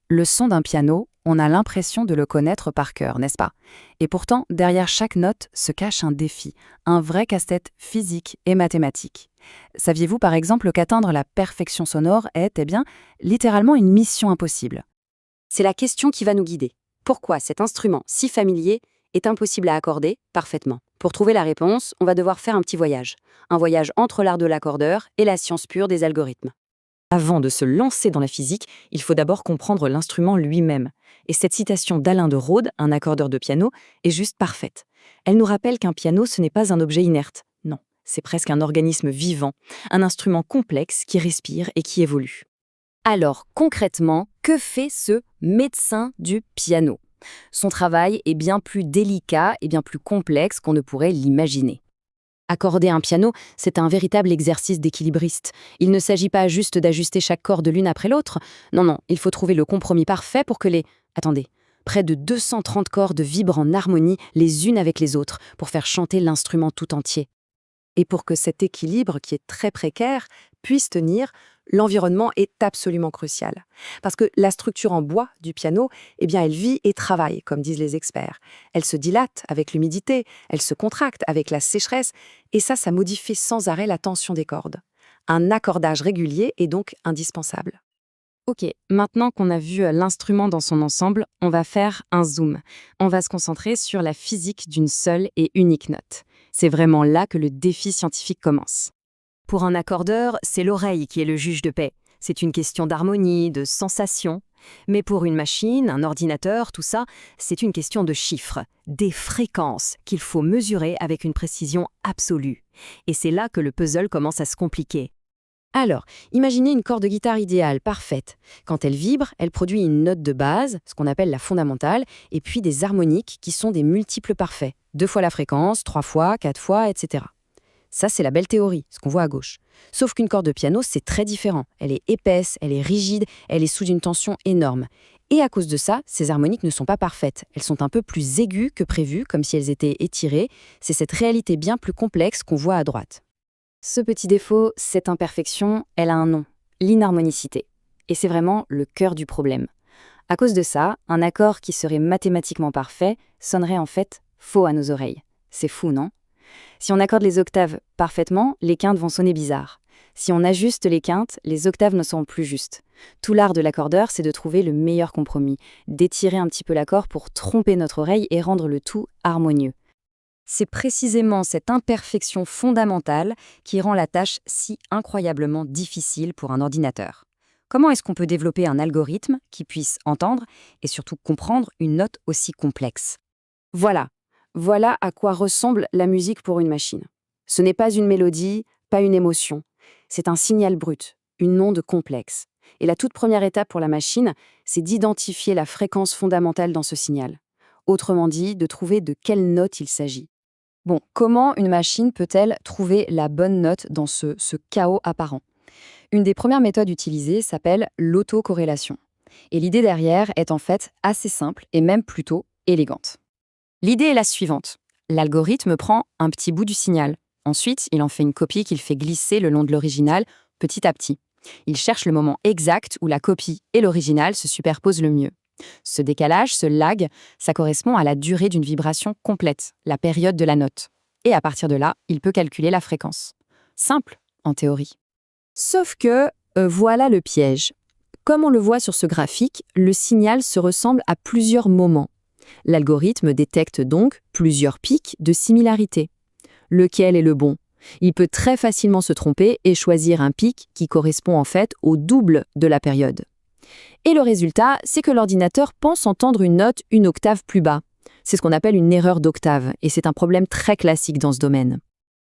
Le son d'un piano, on a l'impression de le connaître par cœur, n'est-ce pas? Et pourtant, derrière chaque note se cache un défi, un vrai casse-tête physique et mathématique. Saviez-vous par exemple qu'atteindre la perfection sonore est, littéralement une mission impossible? C'est la question qui va nous guider. Pourquoi cet instrument si familier est impossible à accorder parfaitement? Pour trouver la réponse, on va devoir faire un petit voyage. Un voyage entre l'art de l'accordeur et la science pure des algorithmes. Avant de se lancer dans la physique, il faut d'abord comprendre l'instrument lui-même. Et cette citation d'Alain de Rode, un accordeur de piano, est juste parfaite. Elle nous rappelle qu'un piano, ce n'est pas un objet inerte. Non, c'est presque un organisme vivant, un instrument complexe qui respire et qui évolue. Alors, concrètement, que fait ce médecin du piano? Son travail est bien plus délicat et bien plus complexe qu'on ne pourrait l'imaginer. Accorder un piano, c'est un véritable exercice d'équilibriste. Il ne s'agit pas juste d'ajuster chaque corde l'une après l'autre. Non, il faut trouver le compromis parfait pour que près de 230 cordes vibrent en harmonie les unes avec les autres pour faire chanter l'instrument tout entier. Et pour que cet équilibre, qui est très précaire, puisse tenir, l'environnement est absolument crucial. Parce que la structure en bois du piano, elle vit et travaille, comme disent les experts. Elle se dilate avec l'humidité, elle se contracte avec la sécheresse, et ça modifie sans arrêt la tension des cordes. Un accordage régulier est donc indispensable. Ok, maintenant qu'on a vu l'instrument dans son ensemble, on va faire un zoom. On va se concentrer sur la physique d'une seule et unique note. C'est vraiment là que le défi scientifique commence. Pour un accordeur, c'est l'oreille qui est le juge de paix. C'est une question d'harmonie, de sensation. Mais pour une machine, un ordinateur, tout ça, c'est une question de chiffres, des fréquences qu'il faut mesurer avec une précision absolue. Et c'est là que le puzzle commence à se compliquer. Alors, imaginez une corde de guitare idéale, parfaite. Quand elle vibre, elle produit une note de base, ce qu'on appelle la fondamentale, et puis des harmoniques qui sont des multiples parfaits. 2 fois la fréquence, 3 fois, 4 fois, etc. Ça, c'est la belle théorie, ce qu'on voit à gauche. Sauf qu'une corde de piano, c'est très différent. Elle est épaisse, elle est rigide, elle est sous une tension énorme. Et à cause de ça, ces harmoniques ne sont pas parfaites. Elles sont un peu plus aiguës que prévu, comme si elles étaient étirées. C'est cette réalité bien plus complexe qu'on voit à droite. Ce petit défaut, cette imperfection, elle a un nom, l'inharmonicité. Et c'est vraiment le cœur du problème. À cause de ça, un accord qui serait mathématiquement parfait sonnerait en fait faux à nos oreilles. C'est fou, non? Si on accorde les octaves parfaitement, les quintes vont sonner bizarre. Si on ajuste les quintes, les octaves ne seront plus justes. Tout l'art de l'accordeur, c'est de trouver le meilleur compromis, d'étirer un petit peu l'accord pour tromper notre oreille et rendre le tout harmonieux. C'est précisément cette imperfection fondamentale qui rend la tâche si incroyablement difficile pour un ordinateur. Comment est-ce qu'on peut développer un algorithme qui puisse entendre et surtout comprendre une note aussi complexe? Voilà à quoi ressemble la musique pour une machine. Ce n'est pas une mélodie, pas une émotion. C'est un signal brut, une onde complexe. Et la toute première étape pour la machine, c'est d'identifier la fréquence fondamentale dans ce signal. Autrement dit, de trouver de quelle note il s'agit. Bon, comment une machine peut-elle trouver la bonne note dans ce chaos apparent? Une des premières méthodes utilisées s'appelle l'autocorrélation. Et l'idée derrière est en fait assez simple et même plutôt élégante. L'idée est la suivante. L'algorithme prend un petit bout du signal. Ensuite, il en fait une copie qu'il fait glisser le long de l'original petit à petit. Il cherche le moment exact où la copie et l'original se superposent le mieux. Ce décalage, ce lag, ça correspond à la durée d'une vibration complète, la période de la note. Et à partir de là, il peut calculer la fréquence. Simple, en théorie. Sauf que, voilà le piège. Comme on le voit sur ce graphique, le signal se ressemble à plusieurs moments. L'algorithme détecte donc plusieurs pics de similarité. Lequel est le bon? Il peut très facilement se tromper et choisir un pic qui correspond en fait au double de la période. Et le résultat, c'est que l'ordinateur pense entendre une note une octave plus bas. C'est ce qu'on appelle une erreur d'octave, et c'est un problème très classique dans ce domaine.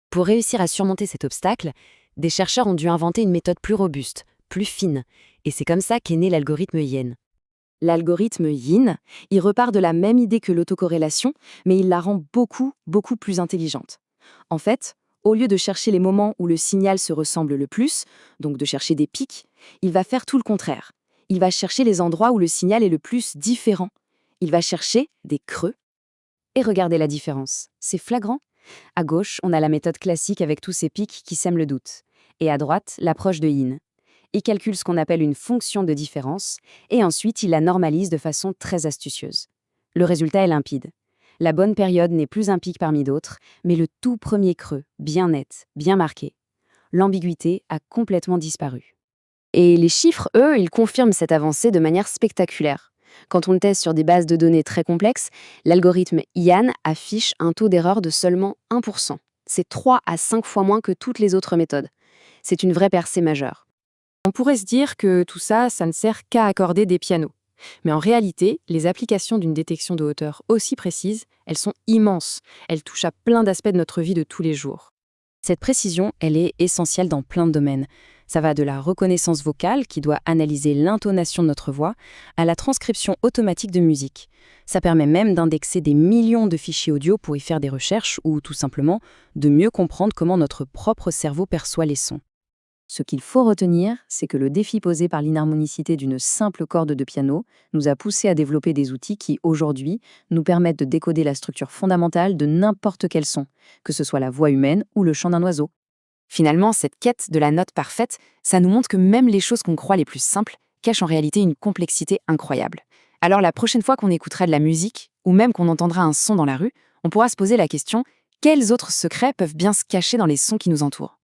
Pour réussir à surmonter cet obstacle, des chercheurs ont dû inventer une méthode plus robuste, plus fine, et c'est comme ça qu'est né l'algorithme Yin. L'algorithme Yin, il repart de la même idée que l'autocorrélation, mais il la rend beaucoup plus intelligente. En fait, au lieu de chercher les moments où le signal se ressemble le plus, donc de chercher des pics, il va faire tout le contraire. Il va chercher les endroits où le signal est le plus différent. Il va chercher des creux. Et regardez la différence. C'est flagrant. À gauche, on a la méthode classique avec tous ces pics qui sèment le doute. Et à droite, l'approche de Yin. Il calcule ce qu'on appelle une fonction de différence, et ensuite il la normalise de façon très astucieuse. Le résultat est limpide. La bonne période n'est plus un pic parmi d'autres, mais le tout premier creux, bien net, bien marqué. L'ambiguïté a complètement disparu. Et les chiffres, eux, ils confirment cette avancée de manière spectaculaire. Quand on le teste sur des bases de données très complexes, l'algorithme IAN affiche un taux d'erreur de seulement 1%. C'est 3 à 5 fois moins que toutes les autres méthodes. C'est une vraie percée majeure. On pourrait se dire que tout ça, ça ne sert qu'à accorder des pianos. Mais en réalité, les applications d'une détection de hauteur aussi précise, elles sont immenses. Elles touchent à plein d'aspects de notre vie de tous les jours. Cette précision, elle est essentielle dans plein de domaines. Ça va de la reconnaissance vocale, qui doit analyser l'intonation de notre voix, à la transcription automatique de musique. Ça permet même d'indexer des millions de fichiers audio pour y faire des recherches ou, tout simplement, de mieux comprendre comment notre propre cerveau perçoit les sons. Ce qu'il faut retenir, c'est que le défi posé par l'inharmonicité d'une simple corde de piano nous a poussé à développer des outils qui, aujourd'hui, nous permettent de décoder la structure fondamentale de n'importe quel son, que ce soit la voix humaine ou le chant d'un oiseau. Finalement, cette quête de la note parfaite, ça nous montre que même les choses qu'on croit les plus simples cachent en réalité une complexité incroyable. Alors la prochaine fois qu'on écoutera de la musique, ou même qu'on entendra un son dans la rue, on pourra se poser la question: quels autres secrets peuvent bien se cacher dans les sons qui nous entourent ?